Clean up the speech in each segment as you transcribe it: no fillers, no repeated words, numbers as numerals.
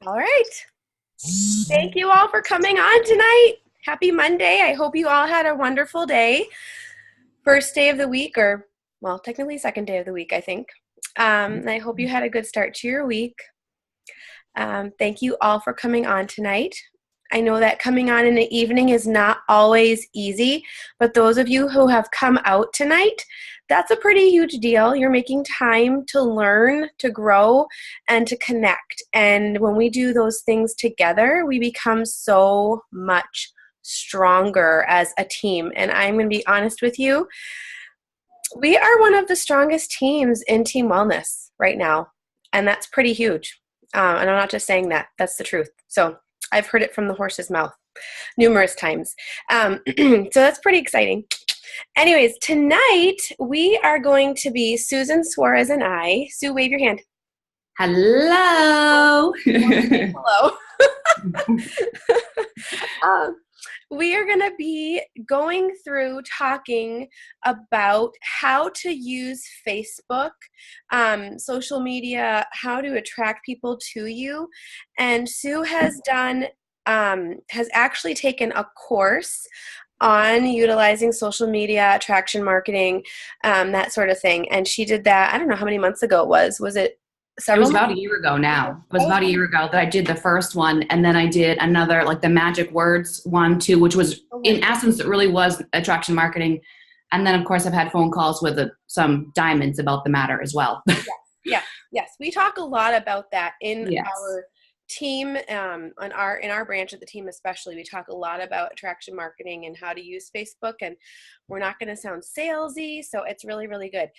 All right. Thank you all for coming on tonight. Happy Monday. I hope you all had a wonderful day. First day of the week, or, well, technically second day of the week, I think. I hope you had a good start to your week. Thank you all for coming on tonight. I know that coming on in the evening is not always easy, but those of you who have come out tonight, that's a pretty huge deal. You're making time to learn, to grow, and to connect. And when we do those things together, we become so much stronger as a team. And I'm going to be honest with you, we are one of the strongest teams in team wellness right now. And that's pretty huge. And I'm not just saying that, that's the truth. So I've heard it from the horse's mouth numerous times. So that's pretty exciting. Anyways, tonight we are going to be Susan Suarez and I. Sue, wave your hand. Hello. Hello. We are going to be going through talking about how to use Facebook, social media, how to attract people to you. And Sue has has actually taken a course on utilizing social media, attraction marketing, that sort of thing. And she did that, I don't know how many months ago it was. Was it It was several about months? a year ago now. It was about a year ago that I did the first one, and then I did another, like the magic words one too, which was in essence, it really was attraction marketing. And then of course I've had phone calls with some diamonds about the matter as well. Yes. We talk a lot about that in Yes. our team, in our branch of the team especially. We talk a lot about attraction marketing and how to use Facebook, and we're not going to sound salesy, so it's really, really good.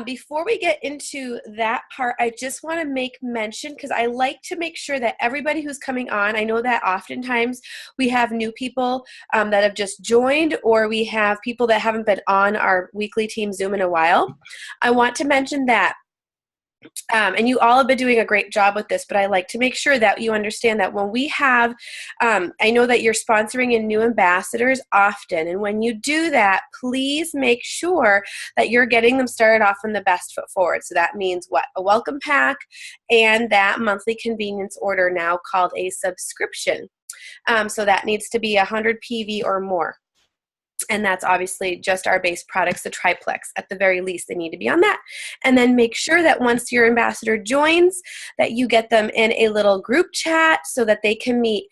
Before we get into that part, I just want to make mention, because I like to make sure that everybody who's coming on, I know that oftentimes we have new people that have just joined, or we have people that haven't been on our weekly team Zoom in a while. I want to mention that and you all have been doing a great job with this, but I like to make sure that you understand that when we have, I know that you're sponsoring in new ambassadors often, and when you do that, please make sure that you're getting them started off in the best foot forward. So that means what? A welcome pack and that monthly convenience order, now called a subscription. So that needs to be 100 PV or more. And that's obviously just our base products, the triplex. At the very least, they need to be on that. And then make sure that once your ambassador joins, that you get them in a little group chat so that they can meet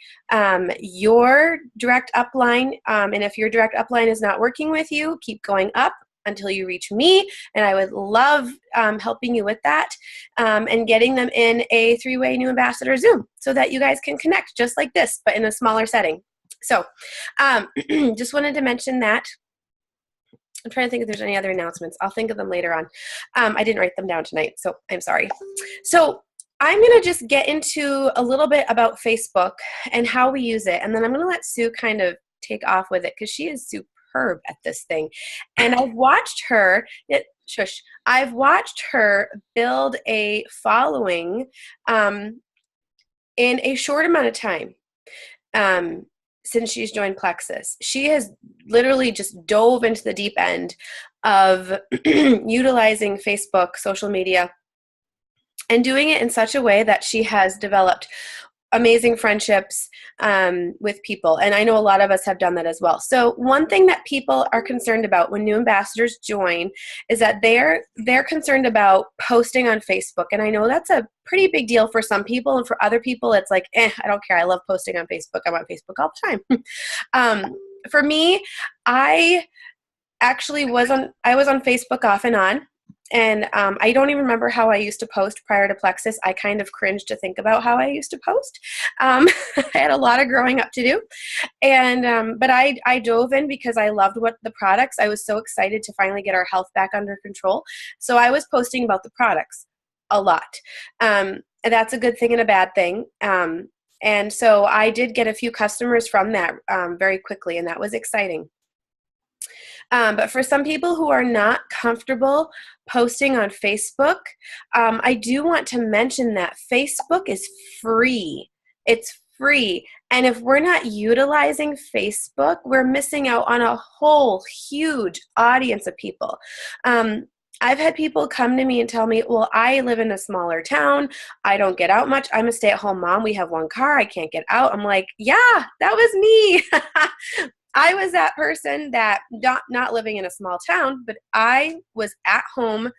your direct upline. And if your direct upline is not working with you, keep going up until you reach me. And I would love helping you with that, and getting them in a 3-way new ambassador Zoom so that you guys can connect just like this, but in a smaller setting. So just wanted to mention that. I'm trying to think if there's any other announcements. I'll think of them later on. I didn't write them down tonight, so I'm sorry. So I'm going to just get into a little bit about Facebook and how we use it, and then I'm going to let Sue kind of take off with it because she is superb at this thing. And I've watched her, I've watched her build a following in a short amount of time. Since she's joined Plexus. She has literally just dove into the deep end of utilizing Facebook, social media, and doing it in such a way that she has developed amazing friendships with people. And I know a lot of us have done that as well. So one thing that people are concerned about when new ambassadors join is that they're concerned about posting on Facebook. And I know that's a pretty big deal for some people, and for other people it's like, I don't care. I love posting on Facebook. I'm on Facebook all the time. For me, I was on Facebook off and on. And I don't even remember how I used to post prior to Plexus. I kind of cringe to think about how I used to post. I had a lot of growing up to do. And but I dove in because I loved the products. I was so excited to finally get our health back under control. So I was posting about the products a lot. And that's a good thing and a bad thing. And so I did get a few customers from that very quickly, and that was exciting. But for some people who are not comfortable posting on Facebook, I do want to mention that Facebook is free. It's free. And if we're not utilizing Facebook, we're missing out on a whole huge audience of people. I've had people come to me and tell me, well, I live in a smaller town. I don't get out much. I'm a stay-at-home mom. We have one car. I can't get out. I'm like, yeah, that was me. I was that person that not living in a small town, but I was at home,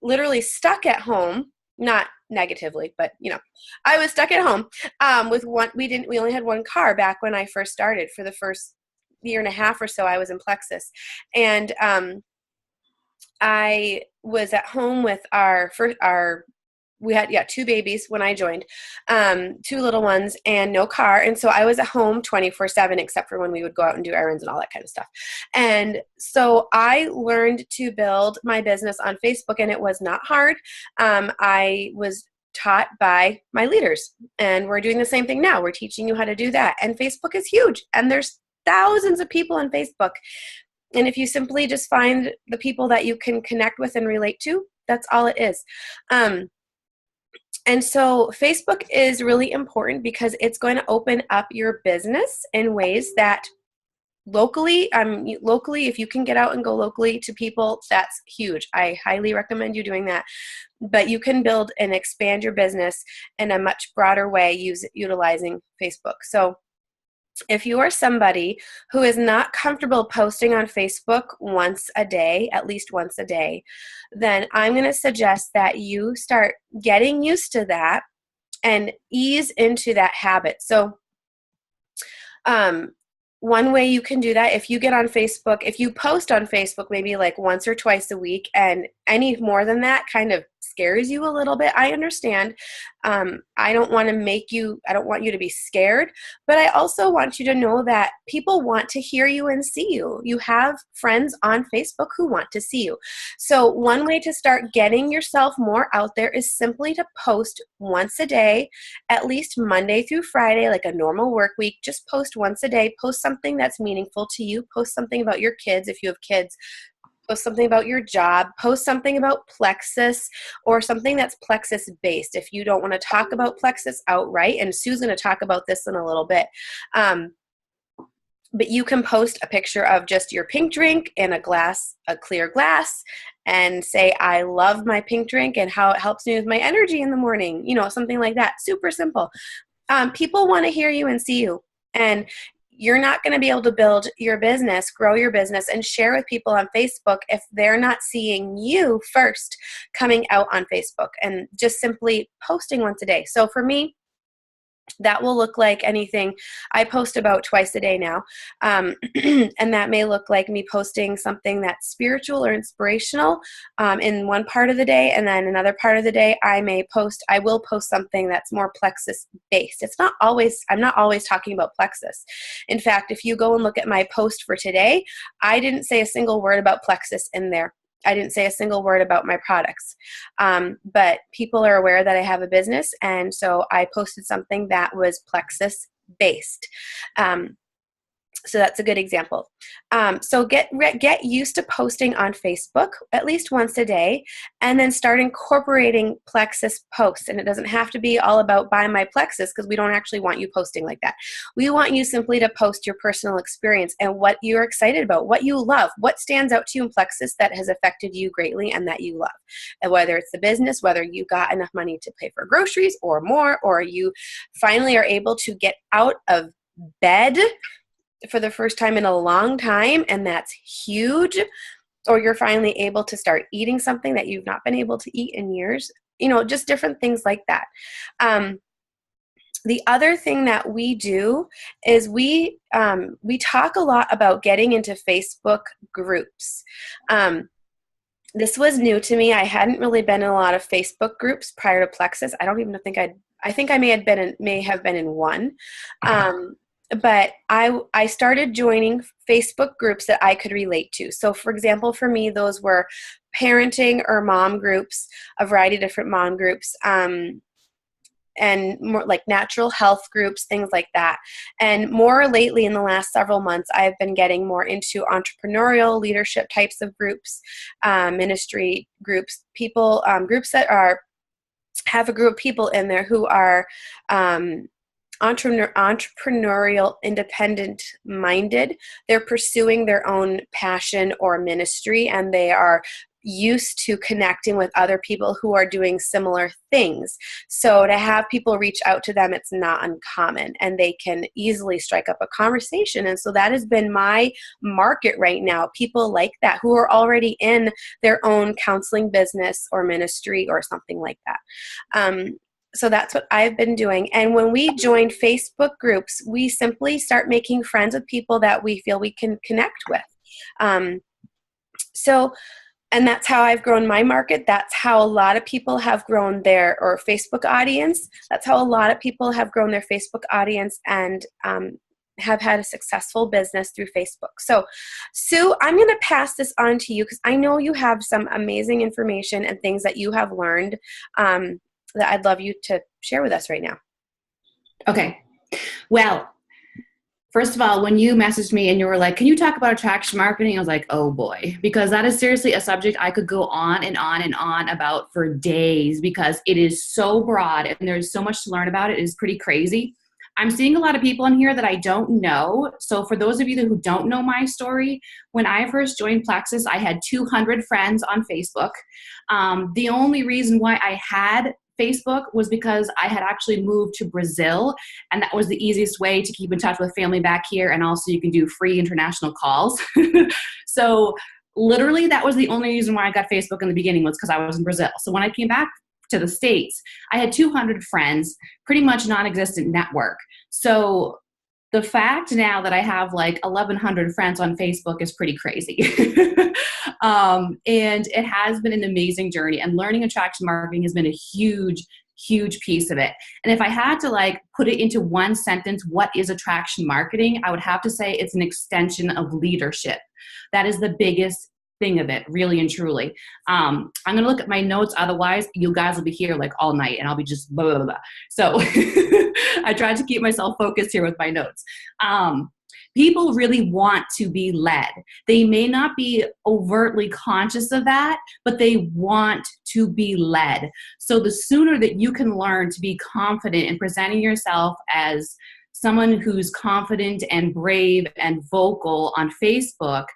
literally stuck at home, not negatively, but I was stuck at home with one. We only had one car back when I first started. For the first year and a half or so, I was in Plexus, and I was at home with we had, two babies when I joined, two little ones and no car. And so I was at home 24/7, except for when we would go out and do errands and all that kind of stuff. And so I learned to build my business on Facebook, and it was not hard. I was taught by my leaders, and we're doing the same thing now. We're teaching you how to do that. And Facebook is huge, and there's thousands of people on Facebook. And if you simply just find the people that you can connect with and relate to, that's all it is. And so Facebook is really important because it's going to open up your business in ways that locally, if you can get out and go locally to people, that's huge. I highly recommend you doing that. But you can build and expand your business in a much broader way utilizing Facebook. So if you are somebody who is not comfortable posting on Facebook once a day, at least once a day, then I'm going to suggest that you start getting used to that and ease into that habit. So, one way you can do that, if you get on Facebook, if you post on Facebook maybe like once or twice a week, and any more than that kind of scares you a little bit, I understand. I don't want you to be scared, but I also want you to know that people want to hear you and see you. You have friends on Facebook who want to see you. So one way to start getting yourself more out there is simply to post once a day, at least Monday through Friday, like a normal work week. Just post once a day. Post something that's meaningful to you. Post something about your kids if you have kids. Post something about your job, post something about Plexus, or something that's Plexus based. If you don't want to talk about Plexus outright, and Sue's going to talk about this in a little bit, but you can post a picture of just your pink drink in a clear glass, and say, I love my pink drink and how it helps me with my energy in the morning, something like that. Super simple. People want to hear you and see you. And you're not going to be able to build your business, grow your business, and share with people on Facebook if they're not seeing you first coming out on Facebook and just simply posting once a day. So for me, that will look like anything. I post about twice a day now. And that may look like me posting something that's spiritual or inspirational in one part of the day. And then another part of the day, I will post something that's more Plexus based. I'm not always talking about Plexus. In fact, if you go and look at my post for today, I didn't say a single word about Plexus in there. I didn't say a single word about my products, but people are aware that I have a business, and so I posted something that was Plexus based. So that's a good example. So get used to posting on Facebook at least once a day, and then start incorporating Plexus posts. And it doesn't have to be all about buy my Plexus, because we don't actually want you posting like that. We want you simply to post your personal experience and what you're excited about, what you love, what stands out to you in Plexus that has affected you greatly and that you love. And whether it's the business, whether you got enough money to pay for groceries or more, or you finally are able to get out of bed for the first time in a long time, and that's huge, or you're finally able to start eating something that you've not been able to eat in years, just different things like that. The other thing that we do is we talk a lot about getting into Facebook groups. This was new to me. I hadn't really been in a lot of Facebook groups prior to Plexus. I don't even think I think I may have been in one. But I started joining Facebook groups that I could relate to. So for example, for me, those were parenting or mom groups, a variety of different mom groups, and more like natural health groups, things like that. And more lately, in the last several months, I've been getting more into entrepreneurial leadership types of groups, ministry groups, people, groups that have a group of people in there who are entrepreneurial, independent minded. They're pursuing their own passion or ministry, and they are used to connecting with other people who are doing similar things. So to have people reach out to them, it's not uncommon, and they can easily strike up a conversation. And so that has been my market right now, people like that who are already in their own counseling business or ministry or something like that. So that's what I've been doing. And when we join Facebook groups, we simply start making friends with people that we feel we can connect with. And that's how I've grown my market. That's how a lot of people have grown their Facebook audience. That's how a lot of people have grown their Facebook audience and have had a successful business through Facebook. So, Sue, I'm going to pass this on to you because I know you have some amazing information and things that you have learned that I'd love you to share with us right now. Okay. Well, first of all, when you messaged me and you were like, can you talk about attraction marketing? I was like, oh boy, because that is seriously a subject I could go on and on and on about for days because it is so broad and there's so much to learn about it. It is pretty crazy. I'm seeing a lot of people in here that I don't know. So for those of you who don't know my story, when I first joined Plexus, I had 200 friends on Facebook. The only reason why I had Facebook was because I had actually moved to Brazil, and that was the easiest way to keep in touch with family back here, and also you can do free international calls. So literally that was the only reason why I got Facebook in the beginning was because I was in Brazil. So when I came back to the States, I had 200 friends, pretty much non-existent network. So the fact now that I have like 1,100 friends on Facebook is pretty crazy. And it has been an amazing journey, and learning attraction marketing has been a huge, huge piece of it. And if I had to like put it into one sentence, what is attraction marketing? I would have to say it's an extension of leadership. That is the biggest thing of it, really and truly. I'm going to look at my notes. Otherwise, you guys will be here like all night and I'll be just blah, blah, blah. So I tried to keep myself focused here with my notes. People really want to be led. They may not be overtly conscious of that, but they want to be led. So the sooner that you can learn to be confident in presenting yourself as someone who's confident and brave and vocal on Facebook,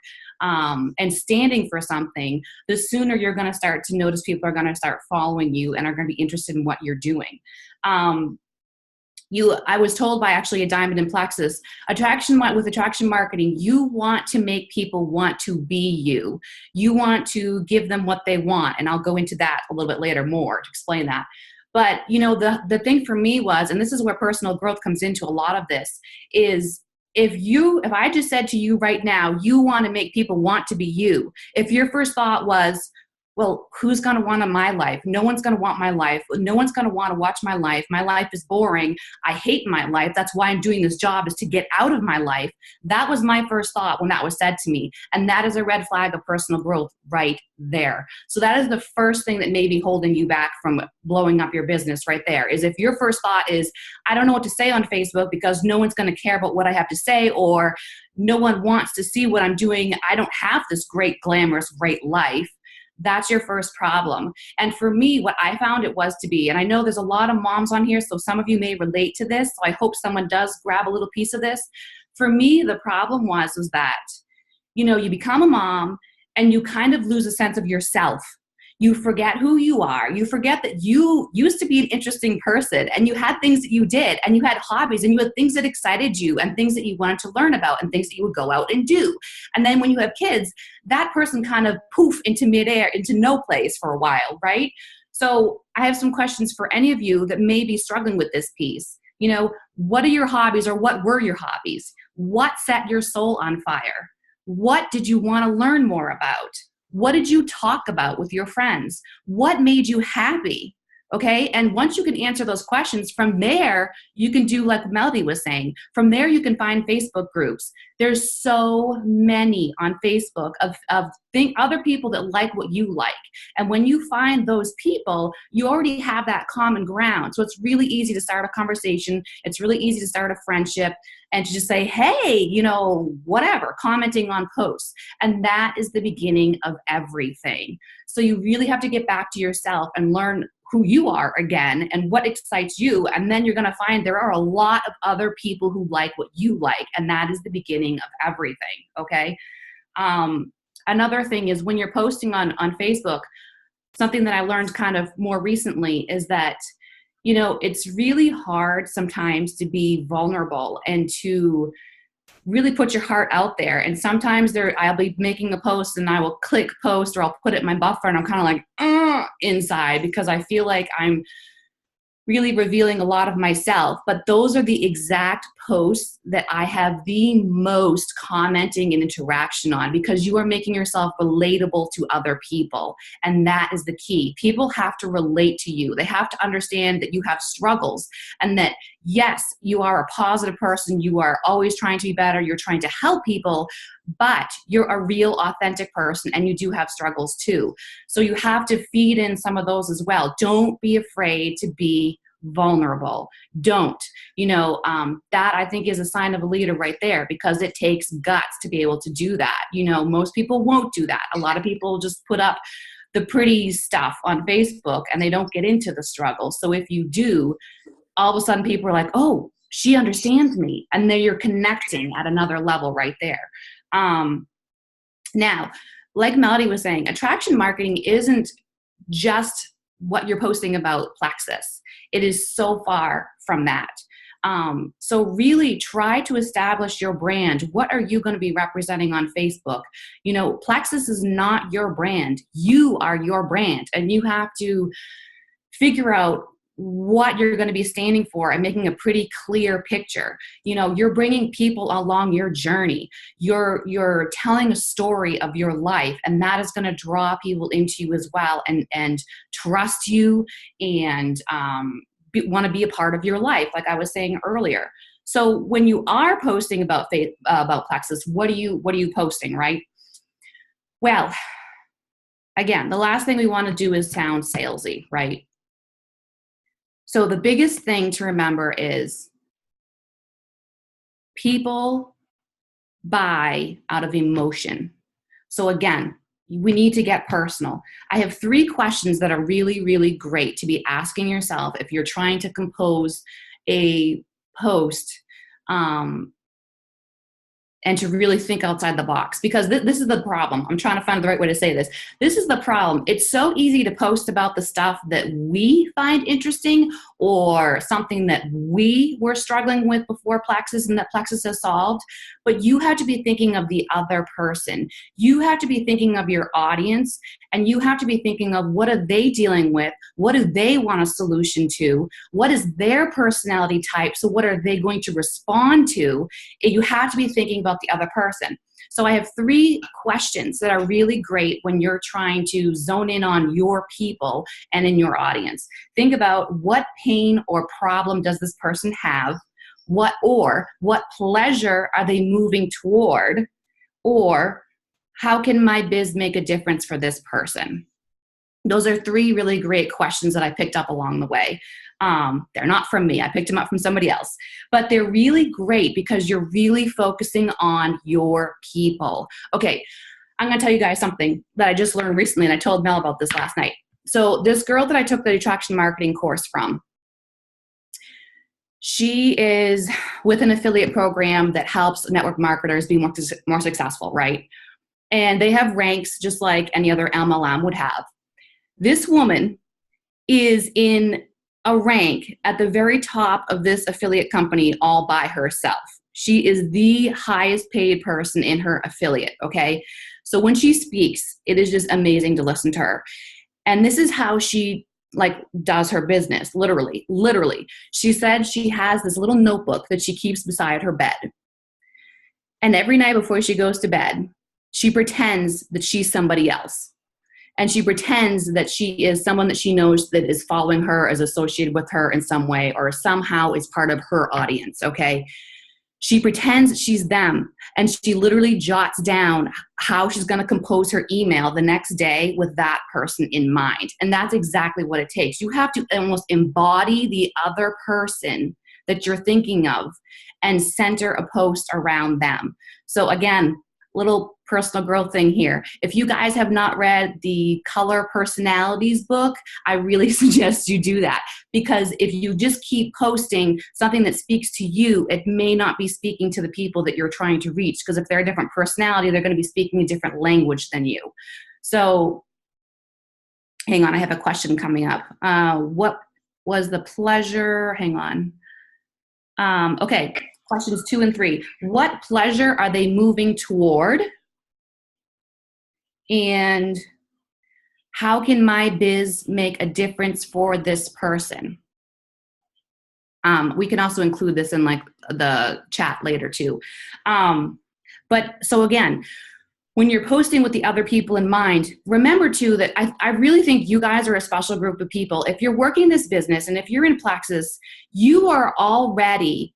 and standing for something, the sooner you're going to start to notice people are going to start following you and are going to be interested in what you're doing. I was told by actually a diamond in Plexus, with attraction marketing, you want to make people want to be you. You want to give them what they want. And I'll go into that a little bit later more to explain that. But, you know, the thing for me was, and this is where personal growth comes into a lot of this, is if I just said to you right now, you want to make people want to be you, if your first thought was, well, who's going to want my life? No one's going to want my life. No one's going to want to watch my life. My life is boring. I hate my life. That's why I'm doing this job, is to get out of my life. That was my first thought when that was said to me. And that is a red flag of personal growth right there. So that is the first thing that may be holding you back from blowing up your business right there, is if your first thought is, I don't know what to say on Facebook because no one's going to care about what I have to say, or no one wants to see what I'm doing. I don't have this great, glamorous, great life. That's your first problem. And for me, what I found it was to be, and I know there's a lot of moms on here, so some of you may relate to this, so I hope someone does grab a little piece of this. For me, the problem was that, you know, you become a mom and you kind of lose a sense of yourself. You forget who you are. You forget that you used to be an interesting person, and you had things that you did, and you had hobbies, and you had things that excited you, and things that you wanted to learn about, and things that you would go out and do. And then when you have kids, that person kind of poof into midair, into no place for a while, right? So I have some questions for any of you that may be struggling with this piece. You know, what are your hobbies, or what were your hobbies? What set your soul on fire? What did you want to learn more about? What did you talk about with your friends? What made you happy? Okay. And once you can answer those questions, from there, you can do like Melody was saying. From there, you can find Facebook groups. There's so many on Facebook of other people that like what you like. And when you find those people, you already have that common ground. So it's really easy to start a conversation. It's really easy to start a friendship and to just say, hey, you know, whatever, commenting on posts. And that is the beginning of everything. So you really have to get back to yourself and learn who you are again and what excites you. And then you're going to find there are a lot of other people who like what you like. And that is the beginning of everything. Okay. another thing is when you're posting on Facebook, something that I learned kind of more recently is that, it's really hard sometimes to be vulnerable and to really put your heart out there. And sometimes I'll be making a post and I will click post, or I'll put it in my buffer, and I'm kind of like inside, because I feel like I'm really revealing a lot of myself. But those are the exact posts that I have the most commenting and interaction on, because you are making yourself relatable to other people. And that is the key. People have to relate to you. They have to understand that you have struggles, and that, yes, you are a positive person. You are always trying to be better. You're trying to help people, but you're a real, authentic person, and you do have struggles too. So you have to feed in some of those as well. Don't be afraid to be vulnerable. Don't. That I think is a sign of a leader right there, because it takes guts to be able to do that. Most people won't do that. A lot of people just put up the pretty stuff on Facebook and they don't get into the struggle. So if you do, all of a sudden people are like, oh, she understands me. And then you're connecting at another level right there. Now, like Melody was saying, attraction marketing isn't just what you're posting about Plexus. It is so far from that. So really try to establish your brand. What are you going to be representing on Facebook? Plexus is not your brand. You are your brand, and you have to figure out what you're going to be standing for and making a pretty clear picture. You're bringing people along your journey. You're telling a story of your life, and that is going to draw people into you as well, and trust you, and want to be a part of your life, like I was saying earlier. So when you are posting about Plexus, what are you posting, right? Well, again, the last thing we want to do is sound salesy, right? So the biggest thing to remember is people buy out of emotion. So again, we need to get personal. I have 3 questions that are really, really great to be asking yourself if you're trying to compose a post, and to really think outside the box, because this is the problem. I'm trying to find the right way to say this. This is the problem. It's so easy to post about the stuff that we find interesting, or something that we were struggling with before Plexus and that Plexus has solved. But you have to be thinking of the other person. You have to be thinking of your audience, and you have to be thinking of what are they dealing with? What do they want a solution to? What is their personality type? So what are they going to respond to? You have to be thinking about the other person. So I have 3 questions that are really great when you're trying to zone in on your people and in your audience. Think about what pain or problem does this person have? What pleasure are they moving toward? Or how can my biz make a difference for this person? Those are 3 really great questions that I picked up along the way. They're not from me. I picked them up from somebody else. But they're really great because you're really focusing on your people. Okay, I'm going to tell you guys something that I just learned recently, and I told Mel about this last night. So this girl that I took the attraction marketing course from, she is with an affiliate program that helps network marketers be more successful, right? And they have ranks just like any other MLM would have. This woman is in a rank at the very top of this affiliate company all by herself. She is the highest paid person in her affiliate, okay? So when she speaks, it is just amazing to listen to her. And this is how she does her business, literally. She said she has this little notebook that she keeps beside her bed. And every night before she goes to bed, she pretends that she's somebody else. And she pretends that she is someone that she knows that is following her, is associated with her in some way, or somehow is part of her audience, okay? She pretends that she's them, and she literally jots down how she's going to compose her email the next day with that person in mind. And that's exactly what it takes. You have to almost embody the other person that you're thinking of and center a post around them. So again, little personal growth thing here. If you guys have not read the Color Personalities book, I really suggest you do that, because if you just keep posting something that speaks to you, it may not be speaking to the people that you're trying to reach, because if they're a different personality, they're going to be speaking a different language than you. So hang on, I have a question coming up. What was the pleasure? Hang on. Okay, questions 2 and 3. What pleasure are they moving toward? And how can my biz make a difference for this person? We can also include this in like the chat later too. But so again, when you're posting with the other people in mind, remember too that I really think you guys are a special group of people. If you're working this business and if you're in Plexus, you are already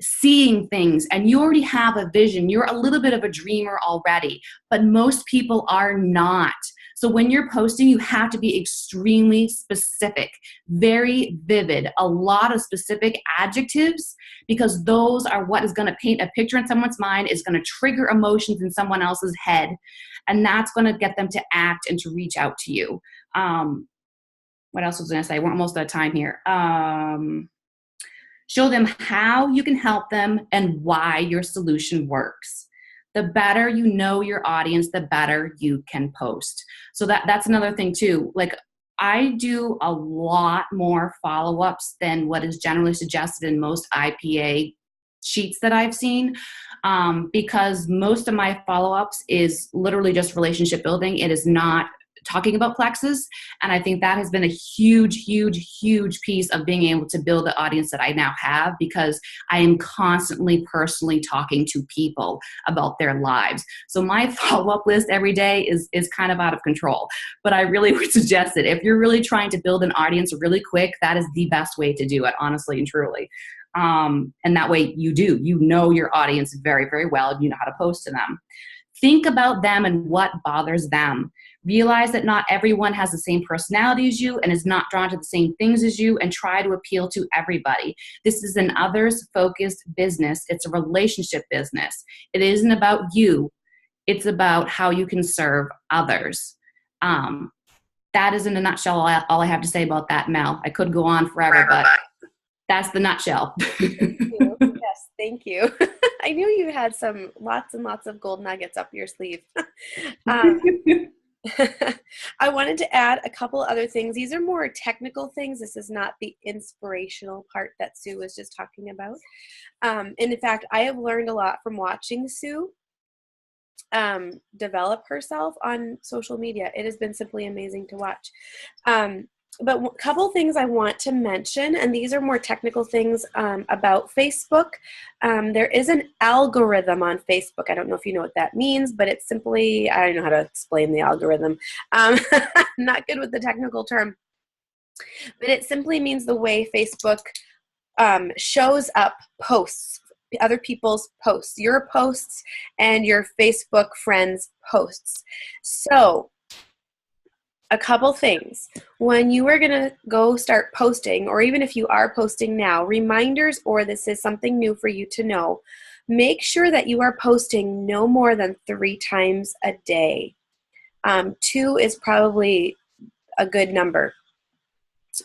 seeing things and you already have a vision. You're a little bit of a dreamer already, but most people are not. So when you're posting, you have to be extremely specific, very vivid, a lot of specific adjectives, because those are what is going to paint a picture in someone's mind, is going to trigger emotions in someone else's head, and that's going to get them to act and to reach out to you. What else was I going to say? We're almost out of time here. Show them how you can help them and why your solution works. The better you know your audience, the better you can post. So that's another thing too. Like, I do a lot more follow-ups than what is generally suggested in most IPA sheets that I've seen, because most of my follow-ups is literally just relationship building. It is not talking about Plexus. And I think that has been a huge, huge, huge piece of being able to build the audience that I now have, because I am constantly personally talking to people about their lives. So my follow-up list every day is kind of out of control. But I really would suggest that if you're really trying to build an audience really quick, that is the best way to do it, honestly and truly. And that way you know your audience very, very well, and you know how to post to them. Think about them and what bothers them. Realize that not everyone has the same personality as you and is not drawn to the same things as you, and try to appeal to everybody. This is an others-focused business. It's a relationship business. It isn't about you. It's about how you can serve others. That is in a nutshell all I have to say about that, Mel. I could go on forever, but that's the nutshell. Thank you. Yes, thank you. I knew you had lots and lots of gold nuggets up your sleeve. I wanted to add a couple other things. These are more technical things. This is not the inspirational part that Sue was just talking about. And in fact, I have learned a lot from watching Sue develop herself on social media. It has been simply amazing to watch. But a couple things I want to mention, and these are more technical things about Facebook. There is an algorithm on Facebook. I don't know if you know what that means, but it's simply, I don't know how to explain the algorithm. Not good with the technical term. But it simply means the way Facebook shows up posts, other people's posts, your posts and your Facebook friends' posts. So, a couple things. When you are going to go start posting, or even if you are posting now, reminders, or this is something new for you to know, make sure that you are posting no more than 3 times a day. 2 is probably a good number.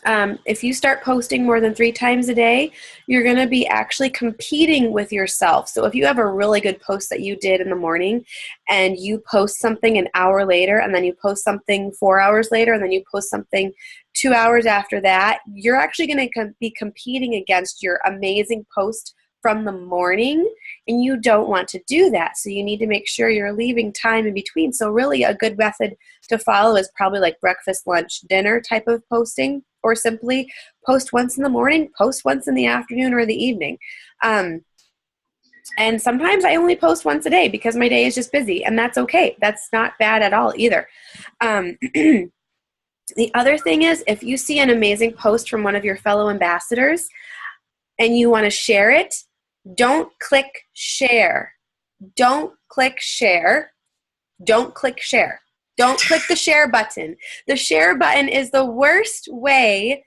If you start posting more than 3 times a day, you're going to be actually competing with yourself. So if you have a really good post that you did in the morning and you post something an hour later, and then you post something 4 hours later, and then you post something 2 hours after that, you're actually going to be competing against your amazing post from the morning, and you don't want to do that. So you need to make sure you're leaving time in between. So really a good method to follow is probably like breakfast, lunch, dinner type of posting, or simply post once in the morning, post once in the afternoon or the evening. And sometimes I only post once a day because my day is just busy, and that's okay. That's not bad at all either. The other thing is, if you see an amazing post from one of your fellow ambassadors and you want to share it, don't click share. Don't click share. Don't click share. Don't click the share button. The share button is the worst way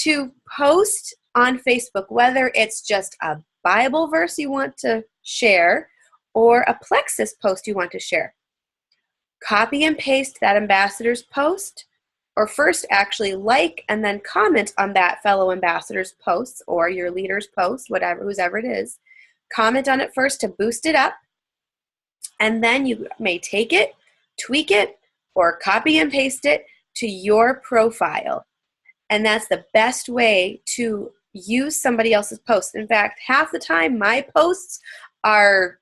to post on Facebook, whether it's just a Bible verse you want to share, or a Plexus post you want to share. Copy and paste that ambassador's post, or first actually like and then comment on that fellow ambassador's posts or your leader's post, whoever it is. Comment on it first to boost it up, and then you may take it, tweak it, or copy and paste it to your profile. And that's the best way to use somebody else's post. In fact, half the time my posts are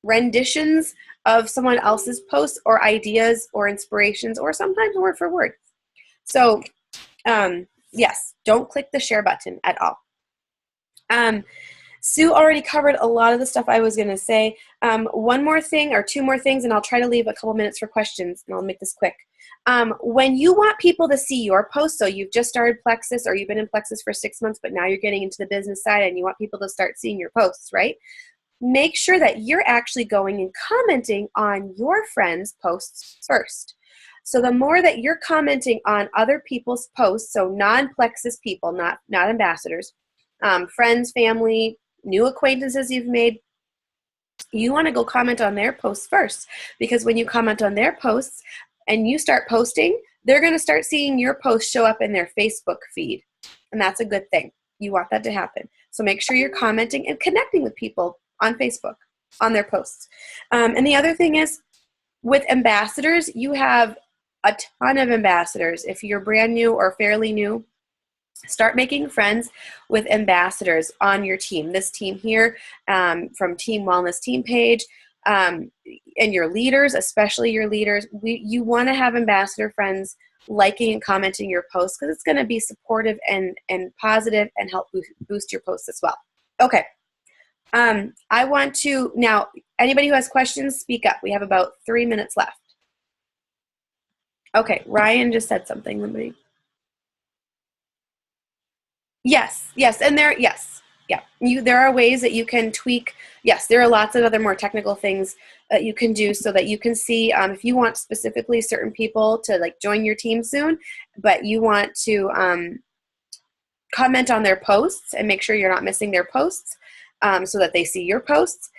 renditions of someone else's posts or ideas or inspirations, or sometimes word for word. So yes, don't click the share button at all. Sue already covered a lot of the stuff I was going to say. One more thing or two more things, and I'll try to leave a couple minutes for questions, and I'll make this quick. When you want people to see your post, so you've just started Plexus or you've been in Plexus for 6 months, but now you're getting into the business side and you want people to start seeing your posts, right? Make sure that you're actually going and commenting on your friends' posts first. So the more that you're commenting on other people's posts, so non-Plexus people, not ambassadors, friends, family, new acquaintances you've made, you want to go comment on their posts first, because when you comment on their posts and you start posting, they're going to start seeing your posts show up in their Facebook feed, and that's a good thing. You want that to happen. So make sure you're commenting and connecting with people on Facebook on their posts. And the other thing is, with ambassadors, you have a ton of ambassadors. If you're brand new or fairly new, start making friends with ambassadors on your team. This team here, from Team Wellness Team page, and your leaders, especially your leaders, you want to have ambassador friends liking and commenting your posts, because it's going to be supportive and positive and help boost your posts as well. Okay. I want to, now, anybody who has questions, speak up. We have about 3 minutes left. Okay, Ryan just said something. Yes, and there are ways that you can tweak. Yes, there are lots of other more technical things that you can do so that you can see if you want specifically certain people to like join your team soon, but you want to comment on their posts and make sure you're not missing their posts, so that they see your posts.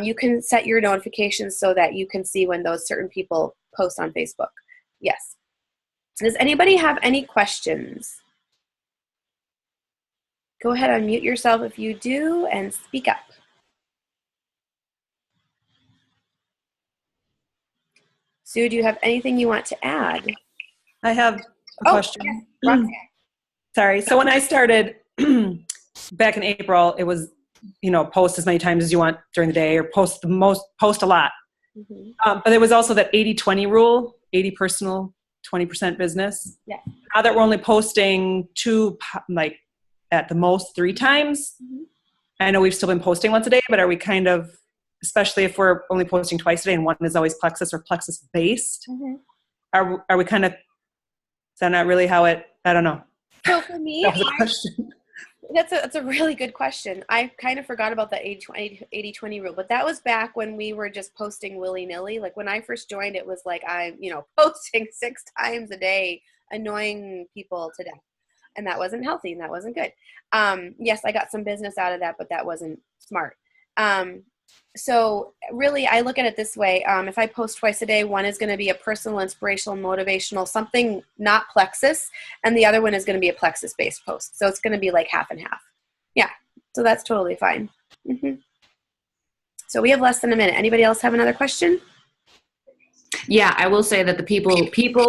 You can set your notifications so that you can see when those certain people post on Facebook. Yes. Does anybody have any questions? Go ahead and unmute yourself if you do and speak up. Sue, do you have anything you want to add? I have a question. Yes. Sorry. So when I started back in April, it was, post as many times as you want during the day, or post a lot. Mm-hmm. But there was also that 80-20 rule, 80 personal, 20% business. Yeah. Now that we're only posting at the most 3 times, mm-hmm. I know we've still been posting once a day, but are we kind of, especially if we're only posting twice a day and one is always Plexus or Plexus based, mm-hmm. are we kind of, is that not really how it, I don't know. So for me, that was a question. That's a really good question. I kind of forgot about the 80-20 rule, but that was back when we were just posting willy-nilly. Like when I first joined, it was like I'm, posting 6 times a day, annoying people to death. And that wasn't healthy and that wasn't good. Yes, I got some business out of that, but that wasn't smart. So really, I look at it this way. If I post twice a day, one is going to be a personal, inspirational, motivational, something not Plexus, and the other one is going to be a Plexus-based post. So it's going to be like half and half. Yeah, so that's totally fine. Mm-hmm. So we have less than a minute. Anybody else have another question? Yeah, I will say that the people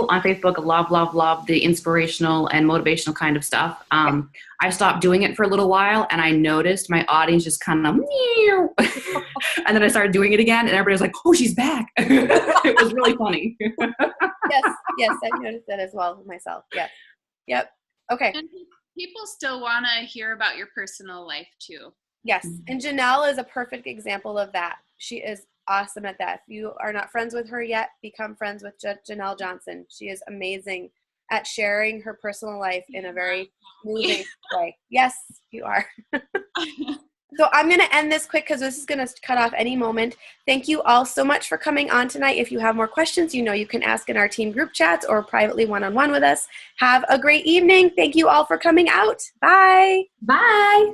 on Facebook love the inspirational and motivational kind of stuff. I stopped doing it for a little while, and I noticed my audience just kind of meow. And then I started doing it again, and everybody was like, "Oh, she's back!" It was really funny. Yes, I've noticed that as well myself. Yes, yep. Okay. And people still want to hear about your personal life too. Yes, and Janelle is a perfect example of that. She is awesome at that. If you are not friends with her yet, become friends with Janelle Johnson. She is amazing at sharing her personal life in a very moving way. Yes, you are. So I'm going to end this quick because this is going to cut off any moment. Thank you all so much for coming on tonight. If you have more questions, you can ask in our team group chats or privately one-on-one with us. Have a great evening. Thank you all for coming out. Bye. Bye.